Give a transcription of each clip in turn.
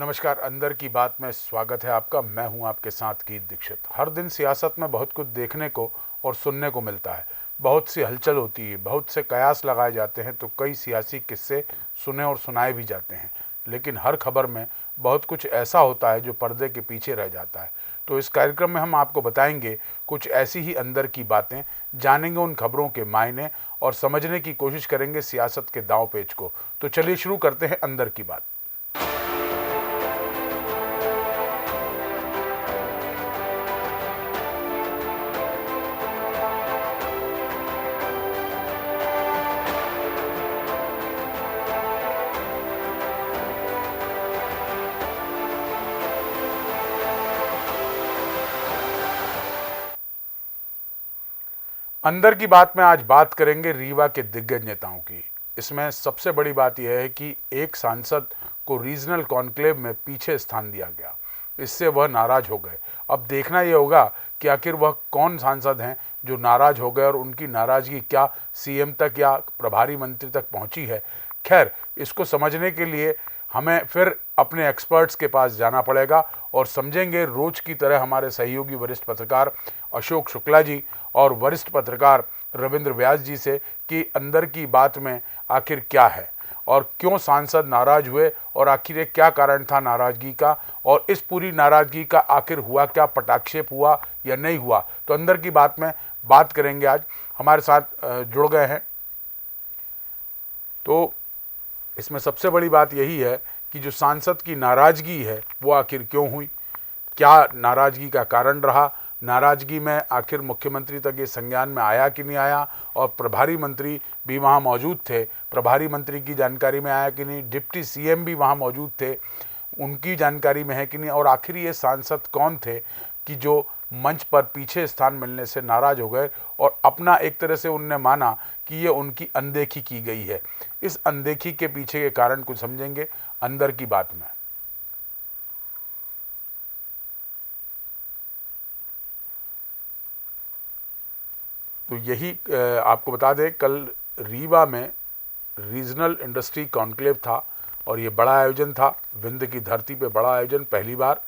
नमस्कार। अंदर की बात में स्वागत है आपका। मैं हूं आपके साथ कीर्ति दीक्षित। हर दिन सियासत में बहुत कुछ देखने को और सुनने को मिलता है। बहुत सी हलचल होती है, बहुत से कयास लगाए जाते हैं, तो कई सियासी किस्से सुने और सुनाए भी जाते हैं। लेकिन हर खबर में बहुत कुछ ऐसा होता है जो पर्दे के पीछे रह जाता है। तो इस कार्यक्रम में हम आपको बताएंगे कुछ ऐसी ही अंदर की बातें, जानेंगे उन खबरों के मायने और समझने की कोशिश करेंगे सियासत के दांव पेच को। तो चलिए शुरू करते हैं अंदर की बात। अंदर की बात में आज बात करेंगे रीवा के दिग्गज नेताओं की। इसमें सबसे बड़ी बात यह है कि एक सांसद को रीजनल कॉन्क्लेव में पीछे स्थान दिया गया। इससे वह नाराज हो गए। अब देखना यह होगा कि आखिर वह कौन सांसद हैं जो नाराज हो गए और उनकी नाराजगी क्या सीएम तक या प्रभारी मंत्री तक पहुंची है। खैर, इसको समझने के लिए हमें फिर अपने एक्सपर्ट्स के पास जाना पड़ेगा और समझेंगे रोज की तरह हमारे सहयोगी वरिष्ठ पत्रकार अशोक शुक्ला जी और वरिष्ठ पत्रकार रविंद्र व्यास जी से कि अंदर की बात में आखिर क्या है और क्यों सांसद नाराज हुए और आखिर ये क्या कारण था नाराजगी का, और इस पूरी नाराजगी का आखिर हुआ क्या, पटाक्षेप हुआ या नहीं हुआ। तो अंदर की बात में बात करेंगे। आज हमारे साथ जुड़ गए हैं। तो इसमें सबसे बड़ी बात यही है कि जो सांसद की नाराजगी है वो आखिर क्यों हुई, क्या नाराजगी का कारण रहा, नाराजगी में आखिर मुख्यमंत्री तक ये संज्ञान में आया कि नहीं आया, और प्रभारी मंत्री भी वहाँ मौजूद थे, प्रभारी मंत्री की जानकारी में आया कि नहीं, डिप्टी सीएम भी वहाँ मौजूद थे, उनकी जानकारी में है कि नहीं, और आखिर ये सांसद कौन थे कि जो मंच पर पीछे स्थान मिलने से नाराज हो गए और अपना एक तरह से उनने माना कि ये उनकी अनदेखी की गई है। इस अनदेखी के पीछे के कारण कुछ समझेंगे अंदर की बात में। तो यही आपको बता दें, कल रीवा में रीजनल इंडस्ट्री कॉन्क्लेव था और ये बड़ा आयोजन था। विंध्य की धरती पे बड़ा आयोजन, पहली बार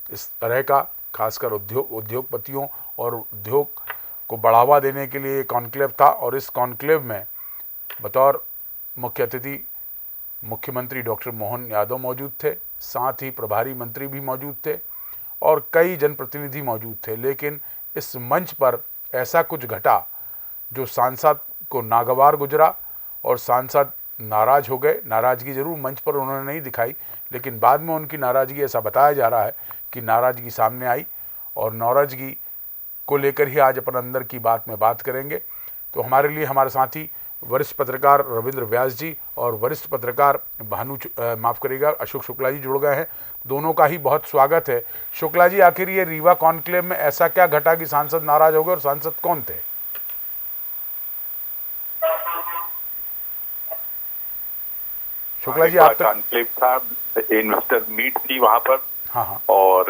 इस तरह का, खासकर उद्योगपतियों और उद्योग को बढ़ावा देने के लिए कॉन्क्लेव था। और इस कॉन्क्लेव में बतौर मुख्य अतिथि मुख्यमंत्री डॉक्टर मोहन यादव मौजूद थे, साथ ही प्रभारी मंत्री भी मौजूद थे और कई जनप्रतिनिधि मौजूद थे। लेकिन इस मंच पर ऐसा कुछ घटा जो सांसद को नागवार गुजरा और सांसद नाराज हो गए। नाराजगी जरूर मंच पर उन्होंने नहीं दिखाई, लेकिन बाद में उनकी नाराजगी, ऐसा बताया जा रहा है कि नाराजगी सामने आई, और नाराजगी को लेकर ही आज अपन अंदर की बात में बात करेंगे। तो हमारे लिए हमारे साथी वरिष्ठ पत्रकार रविंद्र व्यास जी और वरिष्ठ पत्रकार माफ़ करिएगा अशोक शुक्ला जी जुड़ गए हैं। दोनों का ही बहुत स्वागत है। शुक्ला जी, आखिर ये रीवा कॉन्क्लेव में ऐसा क्या घटा कि सांसद नाराज हो गए और सांसद कौन थे? शुक्ला जी, आप तक। कॉन्क्लेव था, इन्वेस्टर मीट थी वहां पर। हाँ हाँ। और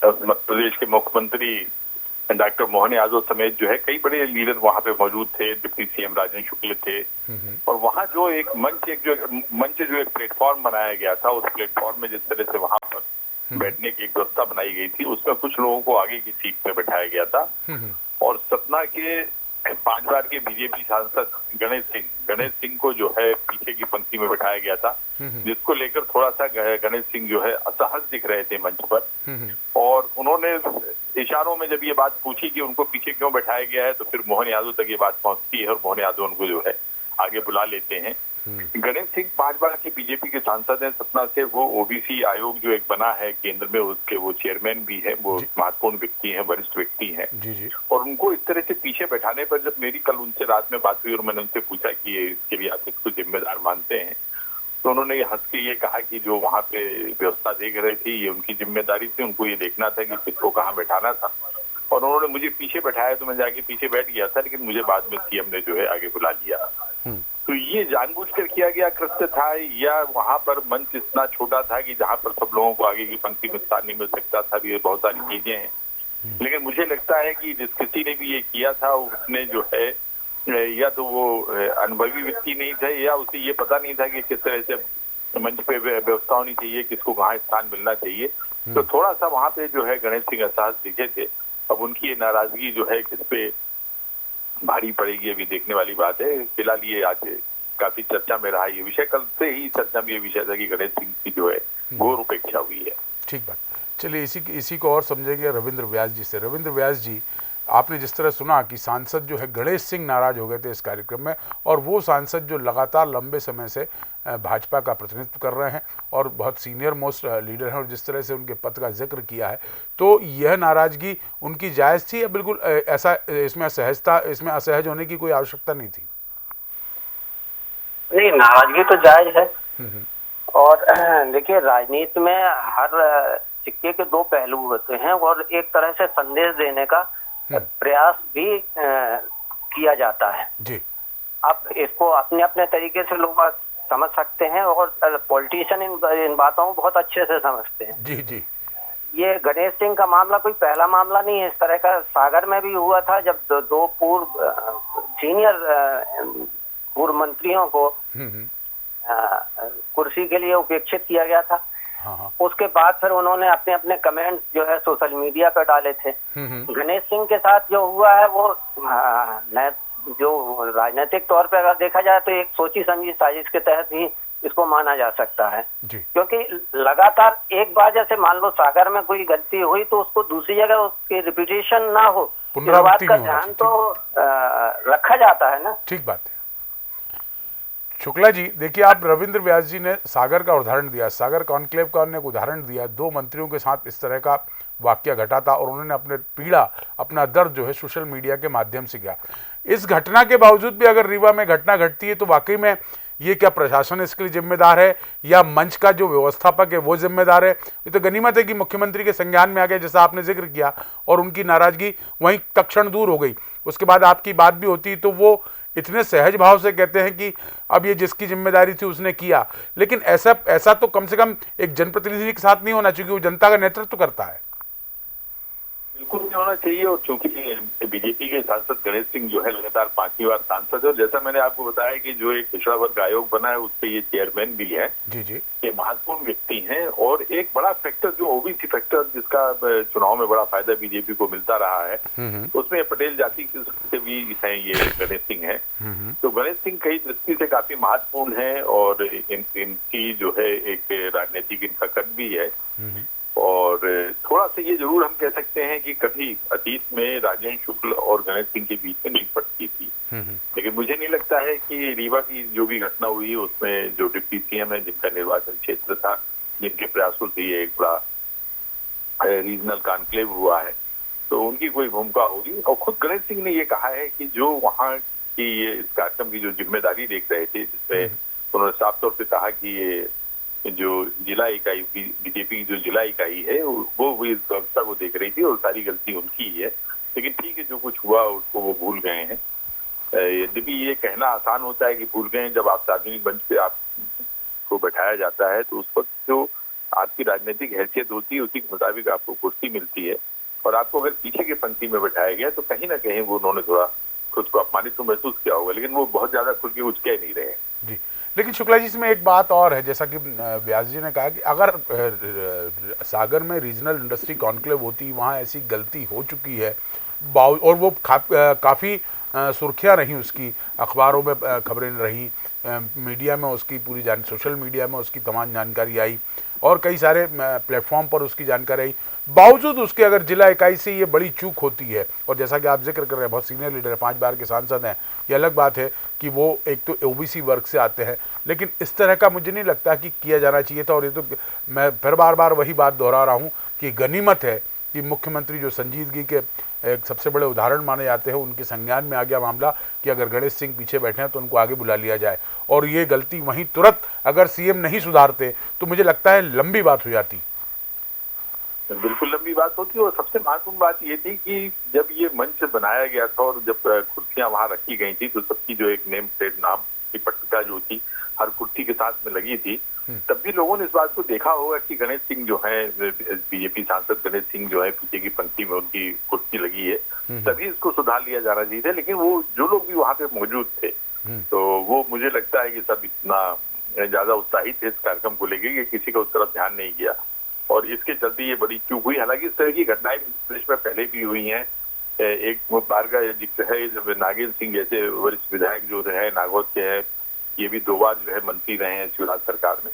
मध्य प्रदेश के मुख्यमंत्री डॉक्टर मोहन यादव समेत जो है कई बड़े लीडर वहां पे मौजूद थे। डिप्टी सीएम राजेंद्र शुक्ल थे। और वहां जो एक प्लेटफॉर्म बनाया गया था, उस प्लेटफॉर्म में जिस तरह से वहां पर बैठने की एक व्यवस्था बनाई गई थी, उसमें कुछ लोगों को आगे की सीट पे बैठाया गया था। और सतना के 5 बार के बीजेपी सांसद गणेश सिंह को जो है पीछे की पंक्ति में बैठाया गया था, जिसको लेकर थोड़ा सा गणेश सिंह जो है असहज दिख रहे थे मंच पर। और उन्होंने इशारों में जब ये बात पूछी कि उनको पीछे क्यों बैठाया गया है, तो फिर मोहन यादव तक ये बात पहुंचती है और मोहन यादव उनको जो है आगे बुला लेते हैं। गणेश सिंह 5 बार के बीजेपी के सांसद हैं सतना से। वो ओबीसी आयोग जो एक बना है केंद्र में, उसके वो चेयरमैन भी है। वो महत्वपूर्ण व्यक्ति हैं, वरिष्ठ व्यक्ति हैं। और उनको इस तरह से पीछे बैठाने पर जब मेरी कल उनसे रात में बात हुई और मैंने उनसे पूछा कि इसके लिए आप इसको जिम्मेदार मानते हैं, तो उन्होंने हंस के ये कहा कि जो वहां पे व्यवस्था देख रही थी ये उनकी जिम्मेदारी थी, उनको ये देखना था कि किसको कहाँ बैठाना था। और उन्होंने मुझे पीछे बैठाया तो मैं जाके पीछे बैठ गया था, लेकिन मुझे बाद में सीएम ने जो है आगे बुला लिया। तो ये जानबूझकर किया गया कृत्य था, या वहां पर मंच इतना छोटा था कि जहां पर सब लोगों को आगे की पंक्ति में स्थान नहीं मिल सकता था। ये बहुत सारी चीजें हैं। लेकिन मुझे लगता है कि जिस किसी ने भी ये किया था उसने जो है या तो वो अनुभवी व्यक्ति नहीं थे, या उसे ये पता नहीं था कि किस तरह से मंच पे व्यवस्था होनी चाहिए, किसको कहाँ स्थान मिलना चाहिए। तो थोड़ा सा वहाँ पे जो है गणेश सिंह एहसास दिखे थे। अब उनकी ये नाराजगी जो है किस पे भारी पड़ेगी अभी देखने वाली बात है। फिलहाल ये आज काफी चर्चा में रहा ये विषय। कल से ही चर्चा में ये विषय था कि गणेश सिंह की जो है घोर उपेक्षा हुई है। ठीक बात। चलिए इसी को और समझेंगे रविंद्र व्यास जी से। रविंद्र व्यास जी, आपने जिस तरह सुना कि सांसद जो है गणेश सिंह नाराज हो गए थे इस कार्यक्रम में, और वो सांसद जो लगातार लंबे समय से भाजपा का प्रतिनिधित्व कर रहे हैं और बहुत सीनियर मोस्ट लीडर हैं, और जिस तरह से उनके पद का जिक्र किया है, तो यह नाराजगी उनकी जायज़ थी या बिल्कुल ऐसा इसमें असहजता, इसमें असहज होने की कोई आवश्यकता नहीं थी? नहीं, नाराजगी तो जायज है। और देखिए, राजनीति में हर सिक्के के दो पहलू होते हैं और एक तरह से संदेश देने का प्रयास भी किया जाता है जी। अब इसको अपने अपने तरीके से लोग समझ सकते हैं और पॉलिटिशियन इन बातों को बहुत अच्छे से समझते हैं। जी जी। ये गणेश सिंह का मामला कोई पहला मामला नहीं है। इस तरह का सागर में भी हुआ था, जब दो सीनियर पूर्व मंत्रियों को कुर्सी के लिए उपेक्षित किया गया था। हाँ। उसके बाद फिर उन्होंने अपने अपने कमेंट जो है सोशल मीडिया पर डाले थे। गणेश सिंह के साथ जो हुआ है वो जो राजनीतिक तौर पे अगर देखा जाए तो एक सोची समझी साजिश के तहत ही इसको माना जा सकता है जी। क्योंकि लगातार एक बार जैसे मान लो सागर में कोई गलती हुई तो उसको दूसरी जगह उसकी रिपीटेशन ना हो, इस बात का ध्यान तो रखा जाता है ना। ठीक बात है। शुक्ला जी, देखिए, आप रविंद्र व्यास जी ने सागर का उदाहरण दिया, सागर कॉन्क्लेव का उन्होंने एक उदाहरण दिया। दो मंत्रियों के साथ इस तरह का वाकया घटा था और उन्होंने अपने पीड़ा, अपना दर्द जो है सोशल मीडिया के माध्यम से किया। इस घटना के बावजूद भी अगर रीवा में घटना घटती है तो वाकई में ये क्या प्रशासन इसके लिए जिम्मेदार है या मंच का जो व्यवस्थापक है वो जिम्मेदार है? ये तो गनीमत है कि मुख्यमंत्री के संज्ञान में आ गया, जैसा आपने जिक्र किया, और उनकी नाराजगी वहीं तत्क्षण दूर हो गई। उसके बाद आपकी बात भी होती तो वो इतने सहज भाव से कहते हैं कि अब ये जिसकी जिम्मेदारी थी उसने किया। लेकिन ऐसा तो कम से कम एक जनप्रतिनिधि के साथ नहीं होना चाहिए, वो जनता का नेतृत्व करता है। बिल्कुल नहीं होना चाहिए। और चूंकि बीजेपी के सांसद गणेश सिंह जो है लगातार 5वीं बार सांसद है, और जैसा मैंने आपको बताया कि जो एक पिछड़ा वर्ग आयोग बना है उसपे ये चेयरमैन भी है। जी जी। ये महत्वपूर्ण व्यक्ति हैं। और एक बड़ा फैक्टर जो ओबीसी फैक्टर जिसका चुनाव में बड़ा फायदा बीजेपी को मिलता रहा है, उसमें पटेल जाति से भी हैं ये गणेश सिंह है। तो गणेश सिंह कई दृष्टि से काफी महत्वपूर्ण है और इनकी जो है एक राजनीतिक इनका कद भी है। और थोड़ा सा ये जरूर हम कह सकते हैं कि कभी अतीत में राजेंद्र शुक्ल और गणेश सिंह के बीच में नहीं पड़ती थी, लेकिन मुझे नहीं लगता है कि रीवा की जो भी घटना हुई उसमें जो डिप्टी सीएम है जिनका निर्वाचन क्षेत्र था, जिनके प्रयासों से ये एक बड़ा रीजनल कॉन्क्लेव हुआ है, तो उनकी कोई भूमिका होगी। और खुद गणेश सिंह ने ये कहा है कि जो वहाँ की ये इस कार्यक्रम की जो जिम्मेदारी देख रहे थे, जिसमें उन्होंने साफ तौर पर कहा कि ये जो जिला इकाई बीजेपी की जो जिला इकाई है वो इस व्यवस्था को देख रही थी और सारी गलती उनकी ही है। लेकिन ठीक है, जो कुछ हुआ उसको वो भूल गए हैं। यद्यपि ये कहना आसान होता है कि भूल गए, जब आप सार्वजनिक मंच पे आपको बैठाया जाता है तो उस वक्त जो आपकी राजनीतिक हैसियत होती है उसी के मुताबिक आपको कुर्सी मिलती है। और आपको अगर पीछे की पंक्ति में बैठाया गया तो कहीं ना कहीं वो उन्होंने थोड़ा खुद को अपमानित तो महसूस किया होगा, लेकिन वो बहुत ज्यादा खुद के कुछ कह नहीं रहे हैं। जी। लेकिन शुक्ला जी, इसमें एक बात और है, जैसा कि व्यास जी ने कहा कि अगर सागर में रीजनल इंडस्ट्री कॉन्क्लेव होती, वहाँ ऐसी गलती हो चुकी है और वो काफ़ी सुर्खियाँ रही, उसकी अखबारों में खबरें रही, मीडिया में उसकी पूरी सोशल मीडिया में उसकी तमाम जानकारी आई और कई सारे प्लेटफॉर्म पर उसकी जानकारी आई, बावजूद उसके अगर जिला इकाई से ये बड़ी चूक होती है, और जैसा कि आप जिक्र कर रहे हैं बहुत सीनियर लीडर है, 5 बार के सांसद हैं, ये अलग बात है कि वो एक तो ओबीसी वर्ग से आते हैं, लेकिन इस तरह का मुझे नहीं लगता कि किया जाना चाहिए था। और ये तो मैं फिर बार बार वही बात दोहरा रहा हूँ कि गनीमत है कि मुख्यमंत्री जो संजीदगी के एक सबसे बड़े उदाहरण माने जाते हैं, उनके संज्ञान में आ गया मामला कि अगर गणेश सिंह पीछे बैठे हैं तो उनको आगे बुला लिया जाए। और ये गलती वहीं तुरंत अगर सीएम नहीं सुधारते तो मुझे लगता है लंबी बात हो जाती। बिल्कुल लंबी बात होती। और सबसे महत्वपूर्ण बात ये थी कि जब ये मंच बनाया गया था और जब कुर्सियां वहां रखी गई थी तो सबकी जो एक नेम प्लेट, नाम की पट्टिका जो थी हर कुर्सी के साथ में लगी थी, तब भी लोगों ने इस बात को देखा होगा कि गणेश सिंह जो है, बीजेपी सांसद गणेश सिंह जो है, पीछे की पंक्ति में उनकी कुर्सी लगी है, तभी इसको सुधार लिया जाना चाहिए। लेकिन वो जो लोग भी वहां पे मौजूद थे तो वो मुझे लगता है कि सब इतना ज्यादा उत्साहित थे इस कार्यक्रम को लेकर कि किसी का उस तरफ ध्यान नहीं किया और इसके चलते ये बड़ी चूक हुई। हालांकि इस तरह की घटनाएं प्रदेश में पहले भी हुई हैं। एक बार का जिक्र है जब नागेंद्र सिंह जैसे वरिष्ठ विधायक जो रहे नागौद के हैं, ये भी 2 बार जो है मंत्री रहे हैं शिवराज सरकार में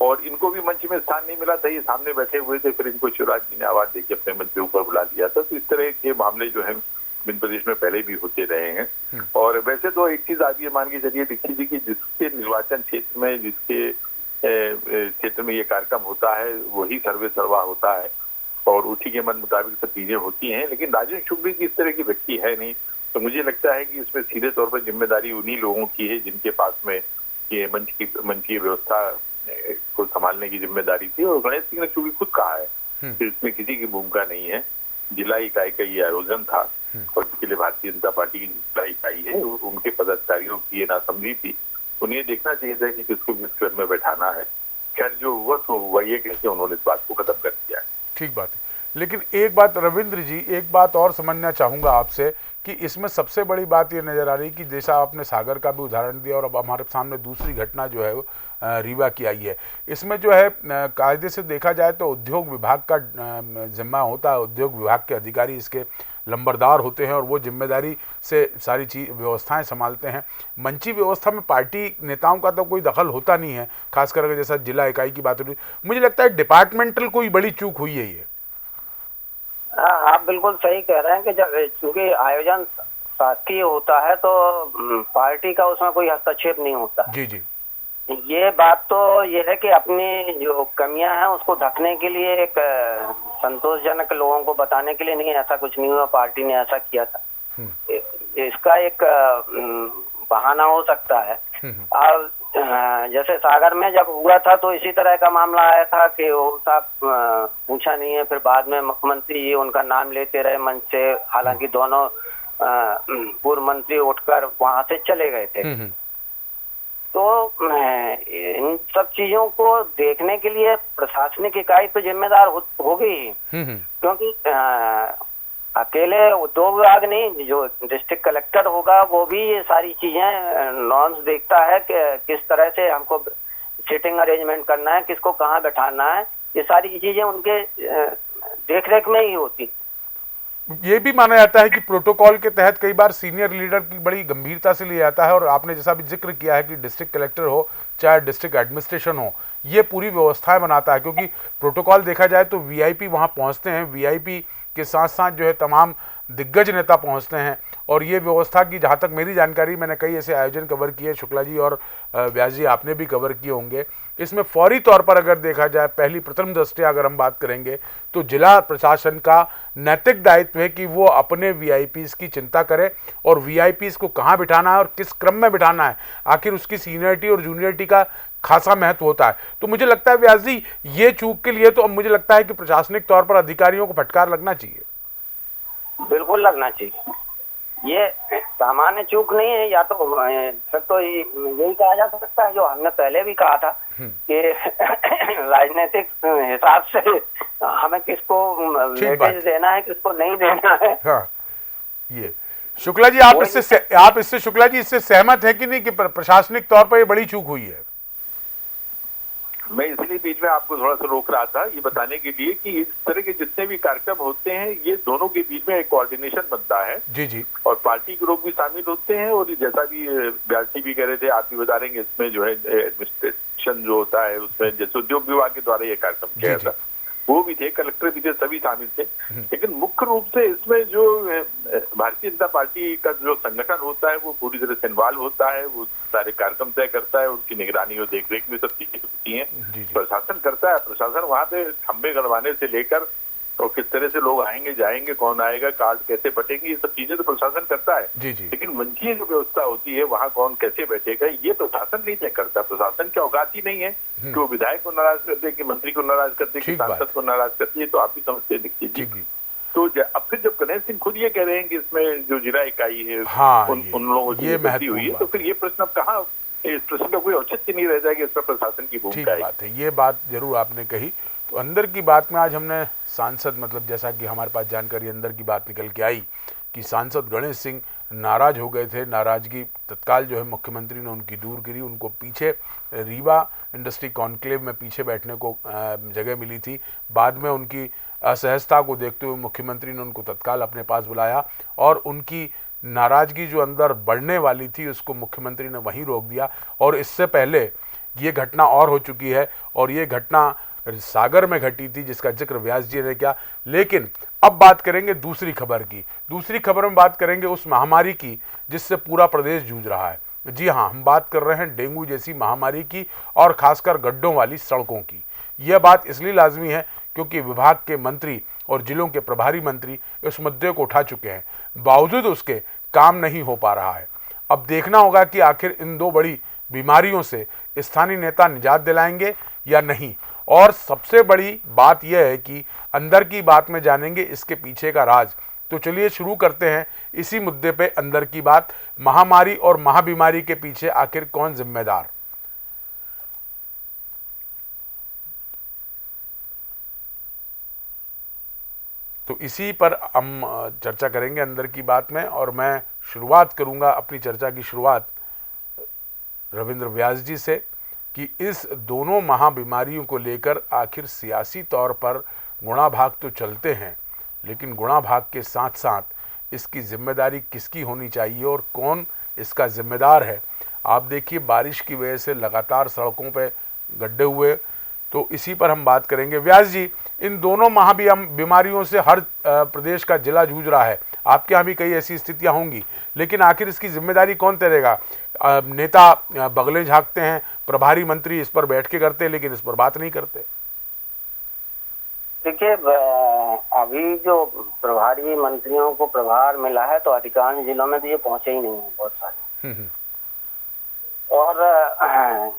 और इनको भी मंच में स्थान नहीं मिला था, ये सामने बैठे हुए थे, फिर इनको शिवराज जी ने आवाज देके अपने मंच के ऊपर बुला लिया था। तो इस तरह के मामले जो है मध्य प्रदेश में पहले भी होते रहे हैं। और वैसे तो एक चीज आप ये मान के चलिए दीक्षित जी की जिसके निर्वाचन क्षेत्र में जिसके क्षेत्र में ये कार्यक्रम होता है वही सर्वे सर्वा होता है और उसी के मन मुताबिक सब चीजें होती हैं। लेकिन राजेंद्र शुक्ल जी इस तरह की व्यक्ति है नहीं, तो मुझे लगता है कि इसमें सीधे तौर पर जिम्मेदारी उन्हीं लोगों की है जिनके पास में ये मंच की व्यवस्था को संभालने की जिम्मेदारी थी। और गणेश सिंह ने चूंकि खुद कहा है कि इसमें किसी की भूमिका नहीं है, जिला इकाई का ये आयोजन था और इसके लिए भारतीय जनता पार्टी की जिला इकाई है, उनके पदाधिकारियों की ये नासमझी थी। उन्हें देखना चाहिए था कि किसको किस क्लब में बैठाना है। खैर जो हुआ तो हुआ, ये कैसे उन्होंने इस बात को खत्म कर दिया है। ठीक बात है। लेकिन एक बात रविंद्र जी, एक बात और समझना चाहूँगा आपसे कि इसमें सबसे बड़ी बात ये नज़र आ रही कि जैसा आपने सागर का भी उदाहरण दिया और अब हमारे सामने दूसरी घटना जो है रीवा की आई है। इसमें जो है कायदे से देखा जाए तो उद्योग विभाग का जिम्मा होता है, उद्योग विभाग के अधिकारी इसके लंबरदार होते हैं और वो जिम्मेदारी से सारी चीज व्यवस्थाएं संभालते हैं। मंची व्यवस्था में पार्टी नेताओं का तो कोई दखल होता नहीं है, खासकर अगर जैसा जिला इकाई की बात हो रही। मुझे लगता है डिपार्टमेंटल कोई बड़ी चूक हुई है ये। आप बिल्कुल सही कह रहे हैं कि जब चूंकि आयोजन शासकीय होता है तो पार्टी का उसमें कोई हस्तक्षेप नहीं होता। जी जी, ये बात तो ये है कि अपनी जो कमियां हैं उसको ढकने के लिए एक संतोषजनक लोगों को बताने के लिए नहीं, ऐसा कुछ नहीं हुआ, पार्टी ने ऐसा किया था। इसका एक बहाना हो सकता है। अब जैसे सागर में जब हुआ था तो इसी तरह का मामला आया था कि वो साहब पूछा नहीं है, फिर बाद में मुख्यमंत्री जी उनका नाम लेते रहे मंच से, हालांकि दोनों पूर्व मंत्री उठकर वहां से चले गए थे। तो इन सब चीजों को देखने के लिए प्रशासनिक इकाई तो जिम्मेदार होगी, क्योंकि अकेले उद्योग विभाग नहीं, जो डिस्ट्रिक्ट कलेक्टर होगा वो भी ये सारी चीजें नॉर्म्स देखता है कि किस तरह से हमको सीटिंग अरेंजमेंट करना है, किसको कहाँ बैठाना है, ये सारी चीजें उनके देखरेख में ही होती। ये भी माना जाता है कि प्रोटोकॉल के तहत कई बार सीनियर लीडर की बड़ी गंभीरता से लिया जाता है और आपने जैसा भी जिक्र किया है कि डिस्ट्रिक्ट कलेक्टर हो चाहे डिस्ट्रिक्ट एडमिनिस्ट्रेशन हो, ये पूरी व्यवस्थाएं बनाता है, क्योंकि प्रोटोकॉल देखा जाए तो वीआईपी वहां पहुंचते हैं, वीआईपी के साथ साथ जो है तमाम दिग्गज नेता पहुंचते हैं। और ये व्यवस्था की जहाँ तक मेरी जानकारी, मैंने कई ऐसे आयोजन कवर किए, शुक्ला जी और व्यास जी आपने भी कवर किए होंगे, इसमें फौरी तौर पर अगर देखा जाए पहली प्रथम दृष्टया अगर हम बात करेंगे तो जिला प्रशासन का नैतिक दायित्व है कि वो अपने वीआईपीज़ की चिंता करे और वीआईपीज़ को कहाँ बिठाना है और किस क्रम में बिठाना है, आखिर उसकी सीनियरिटी और जूनियरिटी का खासा महत्व होता है। तो मुझे लगता है व्यास जी ये चूक के लिए तो अब मुझे लगता है कि प्रशासनिक तौर पर अधिकारियों को फटकार लगना चाहिए। बिल्कुल लगना चाहिए, ये सामान्य चूक नहीं है। या तो फिर तो यही कहा जा सकता है जो हमने पहले भी कहा था कि राजनीतिक हिसाब से हमें किसको वेटेज देना है, किसको नहीं देना है। हाँ, ये शुक्ला जी आप इससे शुक्ला जी इससे सहमत है कि नहीं कि प्रशासनिक तौर पर ये बड़ी चूक हुई है? मैं इसलिए बीच में आपको थोड़ा सा रोक रहा था ये बताने के लिए कि इस तरह के जितने भी कार्यक्रम होते हैं ये दोनों के बीच में एक कोऑर्डिनेशन बनता है। जी जी, और पार्टी के लोग भी शामिल होते हैं और जैसा भी व्यास जी भी कह रहे थे, आप भी बता रहे हैं, इसमें जो है एडमिनिस्ट्रेशन जो होता है उसमें जैसे उद्योग विभाग के द्वारा ये कार्यक्रम किया था, वो भी थे, कलेक्टर भी थे, सभी शामिल थे। लेकिन मुख्य रूप से इसमें जो भारतीय जनता पार्टी का जो संगठन होता है वो पूरी तरह से इन्वॉल्व होता है, वो सारे कार्यक्रम तय करता है, उनकी निगरानी और देखरेख में सब चीजें होती हैं, प्रशासन करता है। प्रशासन वहां पे खंबे गड़वाने से लेकर और किस तरह से लोग आएंगे जाएंगे, कौन आएगा, कार्ड कैसे बटेंगे, ये सब चीजें तो प्रशासन करता है। लेकिन मंचीय जो व्यवस्था होती है वहाँ कौन कैसे बैठेगा ये प्रशासन नहीं तय करता। प्रशासन की औकात ही नहीं है कि वो विधायक को नाराज कर दे, कि मंत्री को नाराज कर दे, कि सांसद को नाराज कर दे, तो आप भी समझते दीक्षित जी। तो अब फिर जब गणेश सिंह खुद ये कह रहे हैं कि इसमें जो जिला इकाई है उन लोगों की गलती हुई है, तो फिर ये प्रश्न अब कहाँ, इस प्रश्न का कोई औचित्य नहीं रह जाएगा, इस पर प्रशासन की भूमिका है। ये बात जरूर आपने कही। तो अंदर की बात में आज हमने सांसद, मतलब जैसा कि हमारे पास जानकारी अंदर की बात निकल के आई कि सांसद गणेश सिंह नाराज हो गए थे। नाराजगी तत्काल जो है मुख्यमंत्री ने उनकी दूर करी। उनको पीछे रीवा इंडस्ट्री कॉन्क्लेव में पीछे बैठने को जगह मिली थी। बाद में उनकी असहजता को देखते हुए मुख्यमंत्री ने उनको तत्काल अपने पास बुलाया और उनकी नाराजगी जो अंदर बढ़ने वाली थी उसको मुख्यमंत्री ने वहीं रोक दिया। और इससे पहले ये घटना और हो चुकी है और ये घटना सागर में घटी थी जिसका जिक्र व्यास जी ने किया। लेकिन अब बात करेंगे दूसरी खबर की। दूसरी खबर में बात करेंगे उस महामारी की जिससे पूरा प्रदेश जूझ रहा है। जी हाँ, हम बात कर रहे हैं डेंगू जैसी महामारी की और खासकर गड्ढों वाली सड़कों की। यह बात इसलिए लाजमी है क्योंकि विभाग के मंत्री और जिलों के प्रभारी मंत्री इस मुद्दे को उठा चुके हैं, बावजूद उसके काम नहीं हो पा रहा है। अब देखना होगा कि आखिर इन दो बड़ी बीमारियों से स्थानीय नेता निजात दिलाएंगे या नहीं। और सबसे बड़ी बात यह है कि अंदर की बात में जानेंगे इसके पीछे का राज। तो चलिए शुरू करते हैं इसी मुद्दे पे अंदर की बात। महामारी और महाबीमारी के पीछे आखिर कौन जिम्मेदार। तो इसी पर हम चर्चा करेंगे अंदर की बात में। और मैं शुरुआत करूंगा अपनी चर्चा की शुरुआत रविंद्र व्यास जी से कि इस दोनों महाबीमारियों को लेकर आखिर सियासी तौर पर गुणाभाग तो चलते हैं, लेकिन गुणाभाग के साथ साथ इसकी जिम्मेदारी किसकी होनी चाहिए और कौन इसका जिम्मेदार है। आप देखिए बारिश की वजह से लगातार सड़कों पे गड्ढे हुए, तो इसी पर हम बात करेंगे। व्यास जी, इन दोनों महाबीमारियों से हर प्रदेश का जिला जूझ रहा है। आपके यहाँ भी कई ऐसी स्थितियाँ होंगी, लेकिन आखिर इसकी जिम्मेदारी कौन तैरेगा। नेता बगलें झाँकते हैं, प्रभारी मंत्री इस पर बैठ के करते हैं, लेकिन इस पर बात नहीं करते। देखिए, अभी जो प्रभारी मंत्रियों को प्रभार मिला है तो अधिकांश जिलों में तो ये पहुंचे ही नहीं है, बहुत सारे। और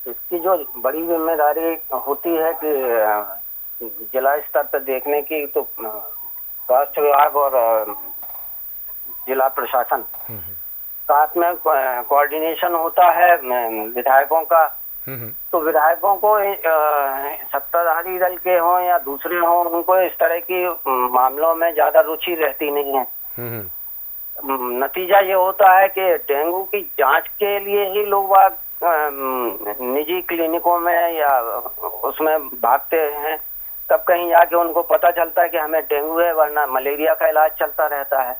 इसकी जो बड़ी जिम्मेदारी होती है कि जिला स्तर पर देखने की, तो स्वास्थ्य विभाग और जिला प्रशासन साथ में कोऑर्डिनेशन होता है विधायकों का। तो विधायकों को सत्ताधारी दल के हों या दूसरे हों, उनको इस तरह की मामलों में ज्यादा रुचि रहती नहीं है। नतीजा ये होता है कि डेंगू की जांच के लिए ही लोग निजी क्लिनिकों में या उसमें भागते हैं। तब कहीं जाके उनको पता चलता है कि हमें डेंगू है, वरना मलेरिया का इलाज चलता रहता है।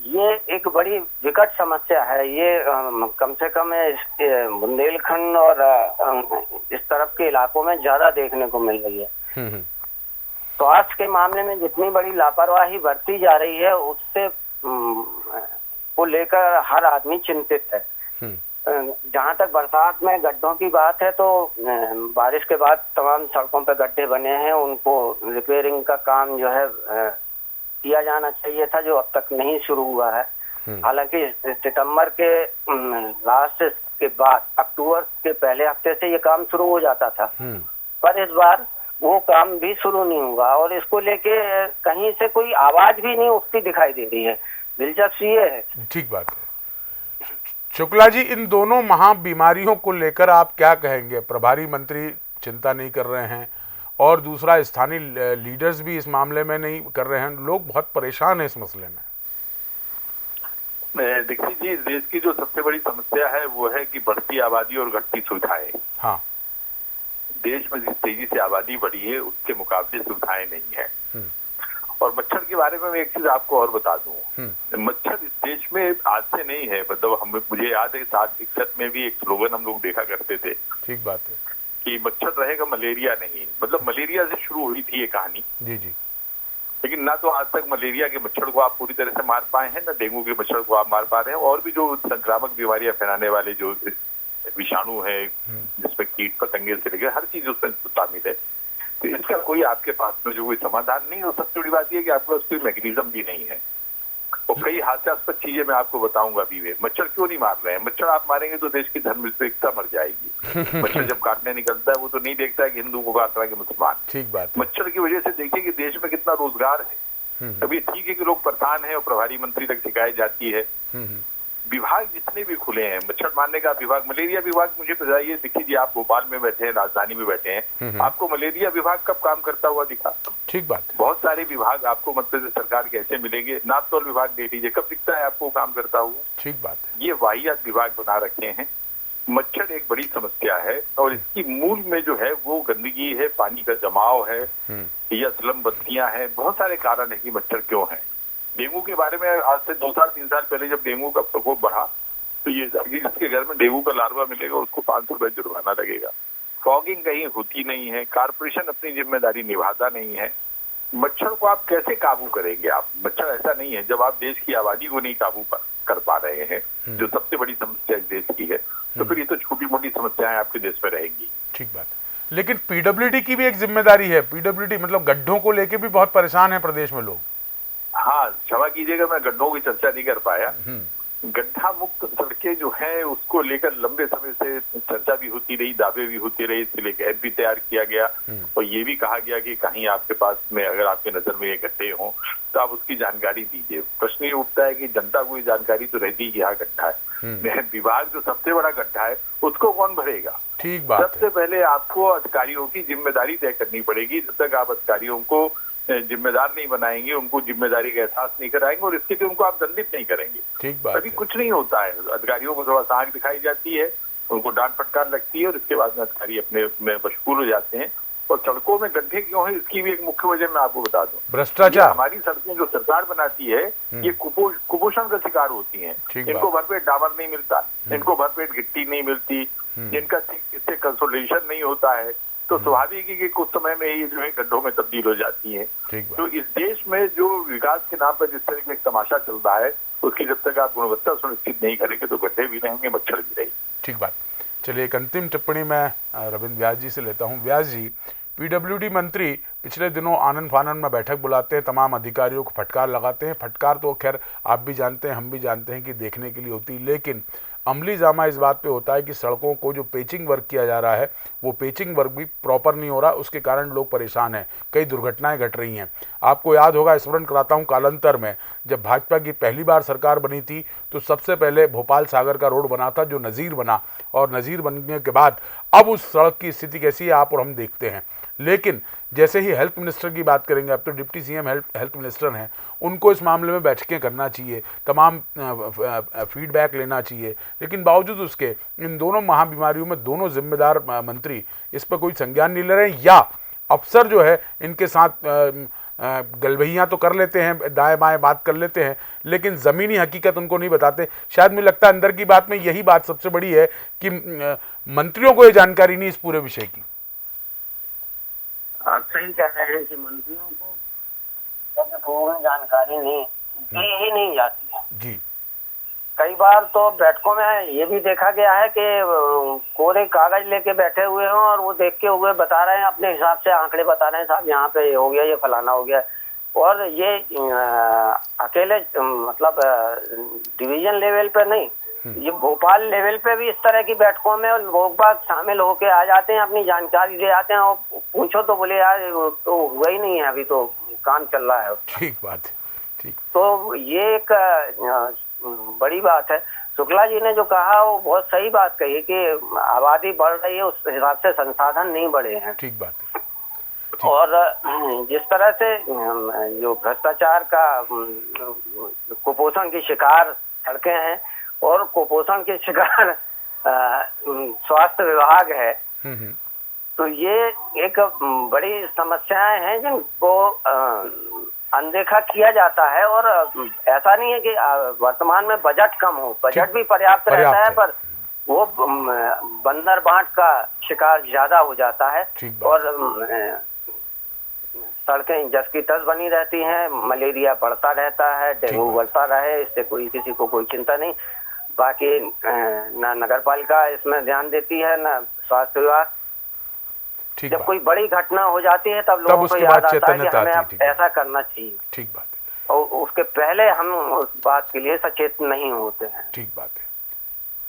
ये एक बड़ी विकट समस्या है। ये कम से कम बुंदेलखंड और इस तरफ के इलाकों में ज्यादा देखने को मिल रही है। स्वास्थ्य के मामले में जितनी बड़ी लापरवाही बरती जा रही है, उससे को लेकर हर आदमी चिंतित है। जहाँ तक बरसात में गड्ढों की बात है, तो बारिश के बाद तमाम सड़कों पर गड्ढे बने हैं, उनको रिपेयरिंग का काम जो है किया जाना चाहिए था, जो अब तक नहीं शुरू हुआ है। हालांकि सितंबर के लास्ट के बाद अक्टूबर के पहले हफ्ते से ये काम शुरू हो जाता था, पर इस बार वो काम भी शुरू नहीं हुआ और इसको लेके कहीं से कोई आवाज भी नहीं उठती दिखाई दे रही है। दिलचस्प ये है। ठीक बात है। शुक्ला जी, इन दोनों महाबीमारियों को लेकर आप क्या कहेंगे। प्रभारी मंत्री चिंता नहीं कर रहे हैं और दूसरा स्थानीय लीडर्स भी इस मामले में नहीं कर रहे हैं, लोग बहुत परेशान हैं इस मसले में। देखिए जी, देश की जो सबसे बड़ी समस्या है वो है कि बढ़ती आबादी और घटती सुविधाएं। हाँ, देश में जिस तेजी से आबादी बढ़ी है उसके मुकाबले सुविधाएं नहीं है। और मच्छर के बारे में मैं एक चीज आपको और बता दूं, मच्छर इस देश में आज से नहीं है। मतलब मुझे याद है 1961 में भी एक स्लोगन हम लोग देखा करते थे। ठीक बात है कि मच्छर रहेगा मलेरिया नहीं। मतलब मलेरिया से शुरू हुई थी ये कहानी। जी जी। लेकिन ना तो आज तक मलेरिया के मच्छर को आप पूरी तरह से मार पाए हैं, ना डेंगू के मच्छर को आप मार पा रहे हैं। और भी जो संक्रामक बीमारियां फैलाने वाले जो विषाणु है, जिसमें कीट पतंगे से लेकर हर चीज उसमें शामिल है, तो इसका कोई आपके पास में जो कोई समाधान नहीं। और सबसे बड़ी बात यह है कि आपके पास कोई मैकेनिज्म भी नहीं है। और कई हास्यास्पद चीजें मैं आपको बताऊंगा भी। वे मच्छर क्यों नहीं मार रहे हैं। मच्छर आप मारेंगे तो देश की धर्मनिरपेक्षता मर जाएगी। मच्छर जब काटने निकलता है वो तो नहीं देखता है कि हिंदू को काट रहा है कि मुसलमान। ठीक बात। मच्छर की वजह से देखिए कि देश में कितना रोजगार है। अभी ठीक है कि लोग परेशान है और प्रभारी मंत्री तक शिकायत जाती है, विभाग जितने भी खुले हैं, मच्छर मारने का विभाग, मलेरिया विभाग, मुझे बताइए, देखिए जी, आप भोपाल में बैठे हैं, राजधानी में बैठे हैं, आपको मलेरिया विभाग कब काम करता हुआ दिखा? ठीक बात है। बहुत सारे विभाग आपको मध्य प्रदेश सरकार के ऐसे मिलेंगे, नापतोल विभाग देख लीजिए, कब दिखता है आपको काम करता हुआ? ठीक बात है। ये वाहियात विभाग बना रखे हैं। मच्छर एक बड़ी समस्या है और इसकी मूल में जो है वो गंदगी है, पानी का जमाव है या स्लम बस्तियां हैं, बहुत सारे कारण है कि मच्छर क्यों है। डेंगू के बारे में आज से 2 साल 3 साल पहले जब डेंगू का प्रकोप बढ़ा तो ये जिसके घर में डेंगू का लार्वा मिलेगा उसको 500 रुपए जुर्माना लगेगा। फॉगिंग कहीं होती नहीं है, कारपोरेशन अपनी जिम्मेदारी निभाता नहीं है। मच्छर को आप कैसे काबू करेंगे? आप मच्छर ऐसा नहीं है, जब आप देश की आबादी को नहीं काबू कर पा रहे हैं, जो सबसे बड़ी समस्या इस देश की है, तो फिर ये तो छोटी मोटी समस्याएं आपके देश में रहेंगी। ठीक बात है। लेकिन पीडब्ल्यूडी की भी एक जिम्मेदारी है। पीडब्ल्यूडी मतलब गड्ढों को लेके भी बहुत परेशान है प्रदेश में लोग। हाँ, क्षमा कीजिएगा, मैं गड्ढों की चर्चा नहीं कर पाया। गड्ढा मुक्त सड़कें जो है उसको लेकर लंबे समय से चर्चा भी होती रही, दावे भी होते रहे, इसके लिए ऐप भी तैयार किया गया और ये भी कहा गया कि कहीं आपके पास में अगर आपके नजर में ये गड्ढे हों तो आप उसकी जानकारी दीजिए। प्रश्न ये उठता है कि जनता को ये जानकारी तो रहती है कि यहाँ गड्ढा है, विभाग जो सबसे बड़ा गड्ढा है उसको कौन भरेगा? ठीक बात है। सबसे पहले आपको अधिकारियों की जिम्मेदारी तय करनी पड़ेगी। जब तक आप अधिकारियों को जिम्मेदार नहीं बनाएंगे, उनको जिम्मेदारी का एहसास नहीं कराएंगे और इसके लिए उनको आप दंडित नहीं करेंगे, ठीक बात अभी कुछ नहीं होता है। अधिकारियों को थोड़ा साख दिखाई जाती है, उनको डांट फटकार लगती है और इसके बाद में अधिकारी अपने में मशगूल हो जाते हैं। और सड़कों में गड्ढे क्यों है, इसकी भी एक मुख्य वजह मैं आपको बता दूं, भ्रष्टाचार। हमारी सड़कें जो सरकार बनाती है ये कुपोषण का शिकार होती हैं। इनको भरपेट डामर नहीं मिलता, इनको भरपेट गिट्टी नहीं मिलती, इनका इससे कंसोलिडेशन नहीं होता है, तो स्वाभाविक है कि कुछ समय में ये जो है गड्ढों में तब्दील हो जाती है। तो इस देश में जो विकास के नाम पर जिस तरह का एक तमाशा चल रहा है उसकी जब तक आप गुणवत्ता सुनिश्चित नहीं करेंगे तो गड्ढे भी रहेंगे, मच्छर भी रहेंगे। ठीक बात। चलिए, एक अंतिम टिप्पणी मैं रविंद्र व्यास जी से लेता हूं। व्यास जी, पीडब्ल्यूडी मंत्री पिछले दिनों आनंद फानंद में बैठक बुलाते हैं, तमाम अधिकारियों को फटकार लगाते हैं। फटकार तो खैर आप भी जानते हैं, हम भी जानते हैं कि देखने के लिए होती है, लेकिन अमली जामा इस बात पे होता है कि सड़कों को जो पेचिंग वर्क किया जा रहा है वो पेचिंग वर्क भी प्रॉपर नहीं हो रहा, उसके कारण लोग परेशान हैं, कई दुर्घटनाएं घट रही हैं। आपको याद होगा, स्मरण कराता हूं, कालांतर में जब भाजपा की पहली बार सरकार बनी थी तो सबसे पहले भोपाल सागर का रोड बना था जो नज़ीर बना, और नज़ीर बनने के बाद अब उस सड़क की स्थिति कैसी है आप और हम देखते हैं। लेकिन जैसे ही हेल्थ मिनिस्टर की बात करेंगे, अब तो डिप्टी सीएम हेल्थ मिनिस्टर हैं, उनको इस मामले में बैठकें करना चाहिए, तमाम फीडबैक लेना चाहिए, लेकिन बावजूद उसके इन दोनों महाबीमारियों में दोनों जिम्मेदार मंत्री इस पर कोई संज्ञान नहीं ले रहे हैं, या अफसर जो है इनके साथ गलबहियाँ तो कर लेते हैं, दाएं बाएं बात कर लेते हैं, लेकिन ज़मीनी हकीकत उनको नहीं बताते। शायद मुझे लगता है अंदर की बात में यही बात सबसे बड़ी है कि मंत्रियों को ये जानकारी नहीं इस पूरे विषय की। आप सही कह रहे हैं कि मंत्रियों को पूर्ण जानकारी नहीं दी ही नहीं जाती है जी। कई बार तो बैठकों में ये भी देखा गया है कि कोरे कागज लेके बैठे हुए हैं और वो देख के हुए बता रहे हैं, अपने हिसाब से आंकड़े बता रहे हैं, साहब यहाँ पे ये हो गया, ये फलाना हो गया। और ये अकेले मतलब डिवीजन लेवल पे नहीं, ये भोपाल लेवल पे भी इस तरह की बैठकों में लोग बाग शामिल होके आ जाते हैं, अपनी जानकारी दे आते हैं और पूछो तो बोले यार तो हुआ ही नहीं है, अभी तो काम चल रहा है। ठीक बात है, ठीक। तो ये एक बड़ी बात है। शुक्ला जी ने जो कहा वो बहुत सही बात कही कि आबादी बढ़ रही है, उस हिसाब से संसाधन नहीं बढ़े हैं। ठीक बात है। और जिस तरह से जो भ्रष्टाचार का कुपोषण की शिकार सड़कें हैं और कुपोषण के शिकार स्वास्थ्य विभाग है, तो ये एक बड़ी समस्याएं हैं जिनको अनदेखा किया जाता है। और ऐसा नहीं है कि वर्तमान में बजट कम हो, बजट भी पर्याप्त रहता है, पर वो बंदर बांट का शिकार ज्यादा हो जाता है और सड़कें जस की तस बनी रहती हैं, मलेरिया बढ़ता रहता है, डेंगू बढ़ता रहे, इससे कोई किसी को कोई चिंता नहीं। बाकी न नगर पालिका इसमें ध्यान देती है न स्वास्थ्य विभाग। जब कोई बड़ी घटना हो जाती है तब लोगों को याद आता है कि हमें अब ऐसा करना चाहिए। ठीक बात है। और उसके पहले हम उस बात के लिए सचेत नहीं होते हैं। ठीक बात है।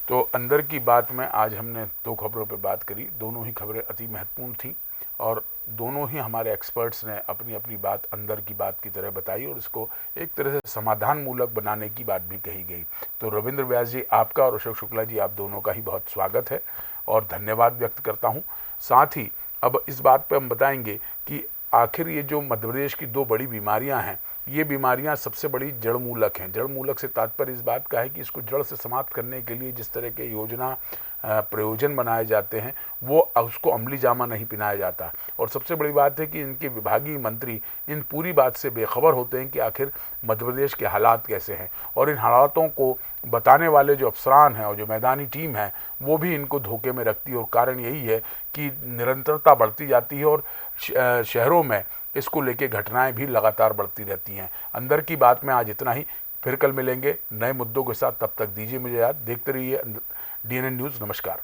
तो अंदर की बात में आज हमने 2 खबरों पर बात करी, दोनों ही खबरें अति महत्वपूर्ण थी और दोनों ही हमारे एक्सपर्ट्स ने अपनी अपनी बात अंदर की बात की तरह बताई और इसको एक तरह से समाधान मूलक बनाने की बात भी कही गई। तो रविंद्र व्यास जी आपका और अशोक शुक्ला जी आप दोनों का ही बहुत स्वागत है और धन्यवाद व्यक्त करता हूँ। साथ ही अब इस बात पर हम बताएंगे कि आखिर ये जो मध्य प्रदेश की दो बड़ी बीमारियां हैं, ये बीमारियां सबसे बड़ी जड़ मूलक हैं। जड़ मूलक से तात्पर्य इस बात का है कि इसको जड़ से समाप्त करने के लिए जिस तरह के योजना प्रयोजन बनाए जाते हैं वो उसको अमली जामा नहीं पहनाया जाता। और सबसे बड़ी बात है कि इनके विभागीय मंत्री इन पूरी बात से बेखबर होते हैं कि आखिर मध्य प्रदेश के हालात कैसे हैं, और इन हालातों को बताने वाले जो अफसरान हैं और जो मैदानी टीम है वो भी इनको धोखे में रखती है। और कारण यही है कि निरंतरता बढ़ती जाती है और शहरों में इसको लेके घटनाएं भी लगातार बढ़ती रहती हैं। अंदर की बात में आज इतना ही, फिर कल मिलेंगे नए मुद्दों के साथ। तब तक दीजिए मुझे याद, देखते रहिए DNN न्यूज़। नमस्कार।